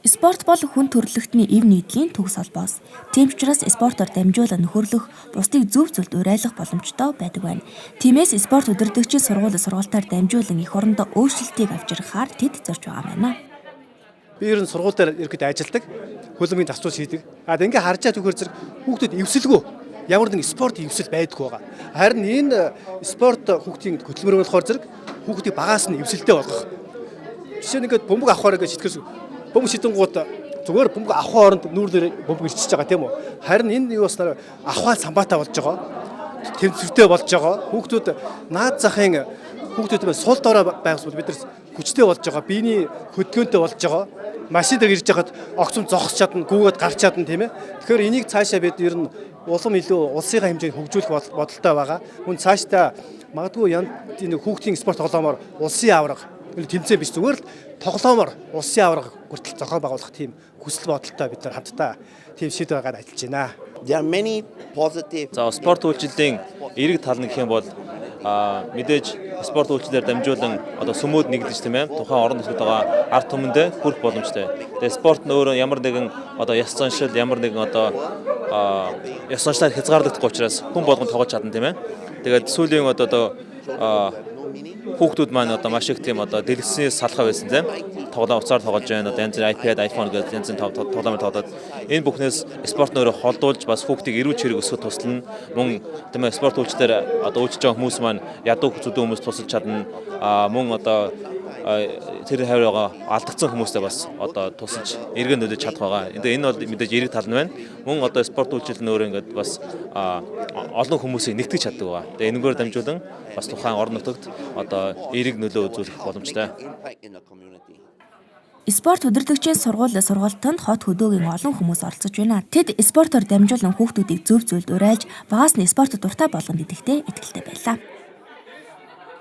Спорт бол хүн төрөлхтний эв нийтлийн төгс холбоос. Тийм ч учраас спортоор дамжуулан нөхөрлөх, бусдыг зөв зүйлд уриалгах боломжтой байдаг байна. Тиймээс спорт удирдагчийн сургалтаар дамжуулан эх орондоо өөрчлөлтийг авчирхаар тэд зорж байгаа байна. Би ер нь сургууль дээр ирэхэд ажилдаг, хөлбөмбөгийн засвар хийдэг. Ингээ харж байгаа түүхээр зэрэг хүүхдүүд эвсэлгүй ямар нэгэн спортын эвсэл байдаггүй байгаа. Харин энэ спорт хүүхдийн хөтөлмөр болохоор зэрэг хүүхдийг багаас нь эвсэлтэй болгох. Жишээ нь ингээд бөмбөг авахаар ингээд шитгэс бөмбөг шидэнгууд зүгээр бөмбөг авахын оронд нүүрлэр бөмбөг ирчихэж байгаа тийм үү. Харин энэ юу баснаар авахаа самбаатай болж байгаа. Тэмцвэртэй болж байгаа. Хүүхдүүд наад захын хүүхдүүд сул дорой байгсбал бид нар хүчтэй болж байгаа. Биений хөдөлгөөнтэй болж байгаа. Машин дээр ирж байхад огцом зогсож чадна, гүгээд гарч чадна тийм ээ. Тэгэхээр энийг цаашаа бид ер нь улам илүү улсынхаа хэмжээнд хөгжүүлэх бодолтой байгаа. Мөн цаашдаа магадгүй энэ хүүхдийн спорт тоглоомоор улсын аварга тэмцээн биш зүгээр л тоглоомоор улсын аварга хүртэл зохион байгуулах тийм хүсэл бодолтой бид нар хамтдаа тийм шийдвэр гаргаж ажиллаж байна. There are many positive. За спорт үйлчлэлийн эерэг тал нь гэх юм бол мэдээж спорт үйлчлэлээр дамжуулан одоо сүмүүд нэгдэж тийм ээ тухайн орон нутгад байгаа ард түмэндээ хүрэх боломжтой. Тэгээ спорт нь өөрөө ямар нэгэн одоо яс заншил ямар нэгэн одоо яс заншлаар хязгаарлагдахгүй учраас хүн болгон тоглож чадна тийм ээ. Тэгээд сүүлийн одоо хүүхдүүд маань одоо маш их тийм одоо дэлгэцнээс салхаа байсан тийм тоглоом уцаар тоглож байна. Одоо янз бүрийн iPad, iPhone гэдэг янз бүрийн тоглоомор тоглоод энэ бүхнээс спорт нөрөө холдуулж бас хүүхдийг эрүүл чирэг өсгөх туслана. Мөн тийм ээ спорт үйлчлэлээр одоо үйлчилж байгаа хүмүүс маань ядуу зүдүү хүмүүс тусалж чадна. Мөн одоо тэр хавраа алдагдсан хүмүүстэй бас одоо тусалж эргэн нөлөөж чадах байгаа. Энэ бол мэдээж эерэг тал нь байна. Мөн одоо спорт үйлчлэл нөр ингээд бас олон хүмүүсийг нэгтгэж чаддаг байгаа. Тэгээ энэгээр дамжуулан бас тухайн орон нутагт одоо эерэг нөлөө үзүүлэх боломжтой. Спорт удирдагчийн сургалтанд хот хөдөөгийн олон хүмүүс оролцож байна. Тэд спортоор дамжуулан хүүхдүүдийг зөв зүйлд уриалж, багаас нь спортод дуртай болгоно гэдэгтээ итгэлтэй байлаа.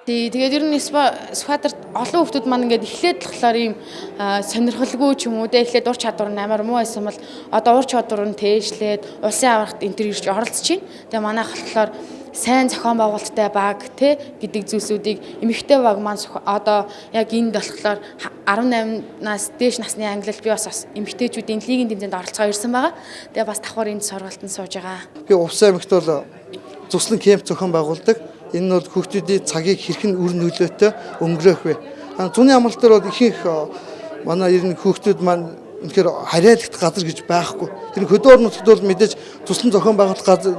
Тэгээд ер нь спортоор олон хүмүүс маань ингээд эхлээд болохоор ийм сонирхолгүй ч юм уу эхлээд ур чадвар нь амар муу байсан бол одоо ур чадвар нь тээжлээд улсын аврагт энэ төр ирж оролцож байна. Тэгээ манайх болохоор сайн зохион байгуулалттай баг гэдэг зүйлсүүдийг эмэгтэй баг маань одоо яг энд болохоор 18-наас дээш насны ангилалд би бас эмэгтэйчүүдийн лигийн тэмцээнд оролцоо ирсэн байгаа. Тэгээ бас давхар энд сургалтанд сууж байгаа. Би Увсан аймагт бол зүслэн кемп зохион байгуулдаг. Энэ нь бол хүүхдүүдийн цагийг хэрхэн үр нөлөөтэй өнгөрөөх вэ? Зуны амралт дээр бол ихэнх манай ер нь хүүхдүүд маань үнэхээр харьяалагдах газар гэж байхгүй. Тэр хөдөө орон нутгад бол мэдээж туслан зохион байгуулах газар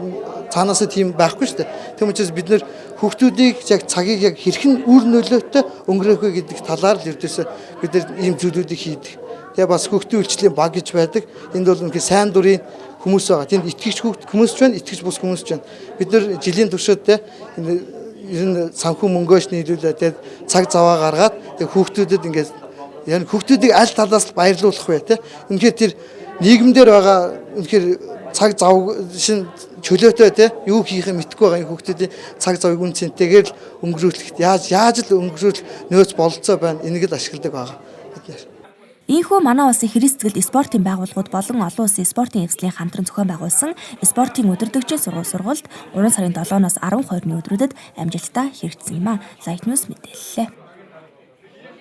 цаанаасаа тийм байхгүй шүү дээ. Тийм учраас бид нэр хүүхдүүдийг яг цагийг яг хэрхэн үр нөлөөтэй өнгөрөөх вэ гэдэг талаар л ердөөсөө бид нар ийм зүйлүүдийг хийдэг. Тэгээ бас хүүхдийн үйлчлэлийн баг гэж байдаг. Энд бол үнэхээр сайн дурын хүмүүс байгаа. Тэнд итгэгч хүмүүс ч байна, итгэгч бус хүмүүс ч байна. Бид нар жилийн туршид ер нь санхүү мөнгөөш нийлүүлээд тэгээд цаг заваа гаргаад тэгээд хүүхдүүдэд ингээд яг хүүхдүүдийг аль талаас л баярлуулах вэ те. Үнэхээр тэр нийгэмдэр байгаа үнэхээр цаг зав шин чөлөөтэй те юу хийх юм мэдэхгүй байгаа хүүхдүүдийн цаг завыг үн цэнтэйгээр л өнгөрүүлэхэд яаж л өнгөрүүл нөөц бололцоо байна. Энийг л ашигладаг байгаа бид нэр. Ийхүү манай улсын хэрэгсэлд спортын байгууллагууд болон олон улсын спортын эвслийн хамтран зохион байгуулсан спортын удирдагчийн сургалт 3 сарын 7-оос 12-ны өдрүүдэд амжилттай хэрэгжсэн юм а. Light News мэдээллээ.